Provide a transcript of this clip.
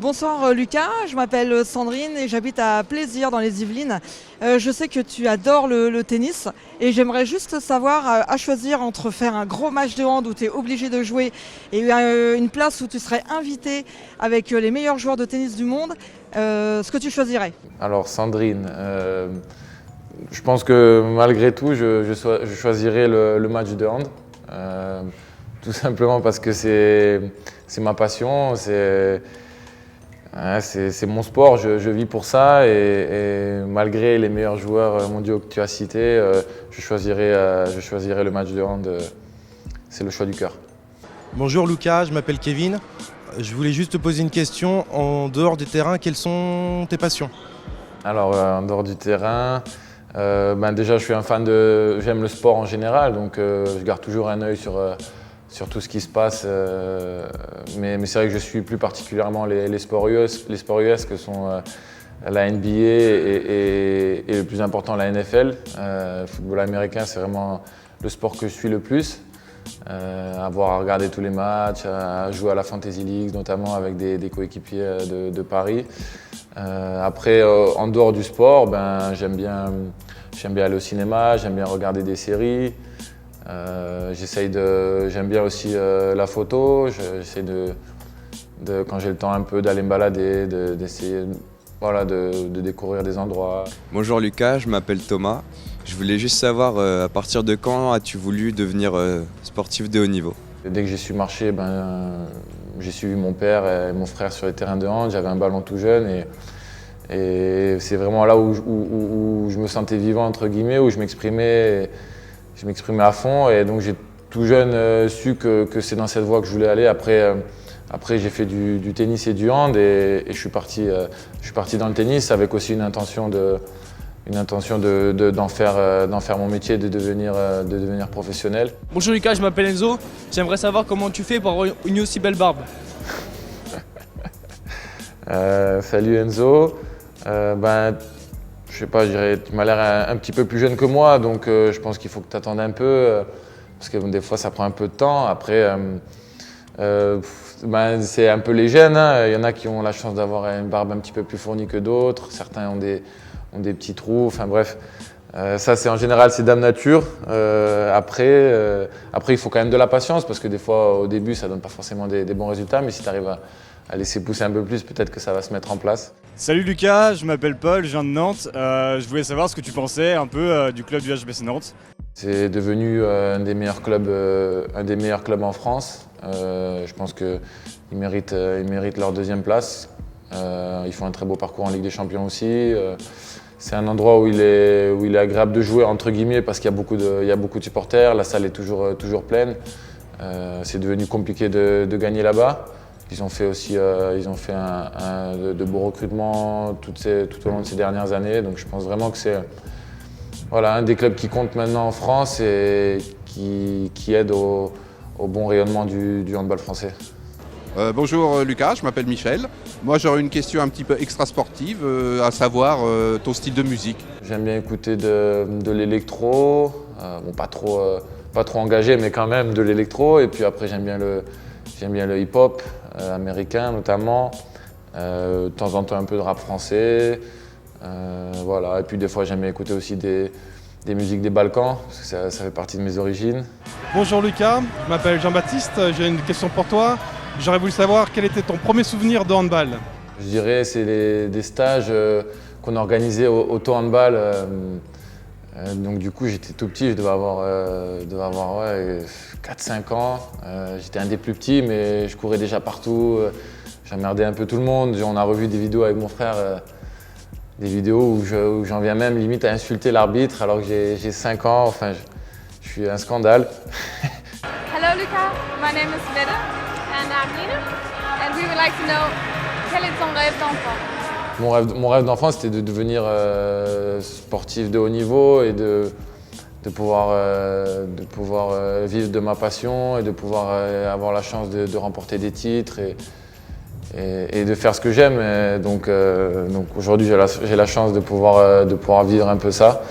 Bonsoir Lucas, je m'appelle Sandrine et j'habite à Plaisir dans les Yvelines. Je sais que tu adores le tennis et j'aimerais juste savoir, à choisir entre faire un gros match de hand où tu es obligé de jouer et une place où tu serais invité avec les meilleurs joueurs de tennis du monde, ce que tu choisirais. Alors Sandrine, je pense que malgré tout, je choisirais le match de hand. Tout simplement parce que c'est ma passion, c'est mon sport, je vis pour ça et malgré les meilleurs joueurs mondiaux que tu as cités, je choisirais le match de hand, c'est le choix du cœur. Bonjour Lucas, je m'appelle Kevin. Je voulais juste te poser une question. En dehors des terrains, quelles sont tes passions? Alors en dehors du terrain, déjà je suis un fan j'aime le sport en général, donc je garde toujours un œil sur tout ce qui se passe, mais c'est vrai que je suis plus particulièrement les sports US que sont la NBA et le plus important la NFL. Le football américain, c'est vraiment le sport que je suis le plus. Avoir à regarder tous les matchs, à jouer à la Fantasy League, notamment avec des coéquipiers de Paris. Après, en dehors du sport, j'aime bien aller au cinéma, j'aime bien regarder des séries. J'aime bien aussi la photo, j'essaie quand j'ai le temps un peu d'aller me balader, d'essayer de découvrir des endroits. Bonjour Lucas, je m'appelle Thomas. Je voulais juste savoir à partir de quand as-tu voulu devenir sportif de haut niveau? Dès que j'ai su marcher, j'ai suivi mon père et mon frère sur les terrains de hand, j'avais un ballon tout jeune et c'est vraiment là où je me sentais vivant entre guillemets, où je m'exprimais à fond et donc j'ai tout jeune su que c'est dans cette voie que je voulais aller. Après j'ai fait du tennis et du hand et je suis parti dans le tennis avec aussi une intention d'en faire mon métier, de devenir professionnel. Bonjour Lucas, je m'appelle Enzo. J'aimerais savoir comment tu fais pour avoir une aussi belle barbe. Salut Enzo. Je sais pas, je dirais, tu m'as l'air un petit peu plus jeune que moi, donc je pense qu'il faut que tu attendes un peu, parce que des fois ça prend un peu de temps. Après, c'est un peu les gènes, hein. Il y en a qui ont la chance d'avoir une barbe un petit peu plus fournie que d'autres, certains ont des petits trous, enfin bref. Ça, en général, c'est dame nature. Après, il faut quand même de la patience, parce que des fois, au début, ça donne pas forcément des bons résultats, mais si tu arrives à laisser pousser un peu plus, peut-être que ça va se mettre en place. Salut Lucas, je m'appelle Paul, je viens de Nantes. Je voulais savoir ce que tu pensais un peu du club du HBC Nantes. C'est devenu un des meilleurs clubs en France. Je pense qu'ils méritent leur deuxième place. Ils font un très beau parcours en Ligue des Champions aussi. C'est un endroit où il est agréable de jouer entre guillemets parce qu'il y a beaucoup de supporters. La salle est toujours pleine. C'est devenu compliqué de gagner là-bas. Ils ont fait de beaux recrutements tout au long de ces dernières années. Donc je pense vraiment que c'est un des clubs qui compte maintenant en France et qui aide au bon rayonnement du handball français. Bonjour Lucas, je m'appelle Michel. Moi j'aurais une question un petit peu extra-sportive, à savoir ton style de musique. J'aime bien écouter de l'électro, pas trop engagé mais quand même de l'électro. Et puis après j'aime bien le hip-hop américain notamment, de temps en temps un peu de rap français. Et puis des fois j'aime bien écouter aussi des musiques des Balkans, parce que ça fait partie de mes origines. Bonjour Lucas, je m'appelle Jean-Baptiste, j'ai une question pour toi. J'aurais voulu savoir quel était ton premier souvenir de handball. Je dirais c'est des stages qu'on organisait au Tau Handball. Donc du coup j'étais tout petit, je devais avoir 4-5 ans. J'étais un des plus petits mais je courais déjà partout, j'emmerdais un peu tout le monde. On a revu des vidéos avec mon frère, des vidéos où j'en viens même limite à insulter l'arbitre alors que j'ai 5 ans. Enfin, je suis un scandale. Hello Lucas, my name is Vedder and I'm Nina and we would like to know quel est ton rêve d'enfant? Mon rêve d'enfant, c'était de devenir sportif de haut niveau et de pouvoir vivre de ma passion et de pouvoir avoir la chance de remporter des titres et de faire ce que j'aime. Donc aujourd'hui, j'ai la chance de pouvoir vivre un peu ça.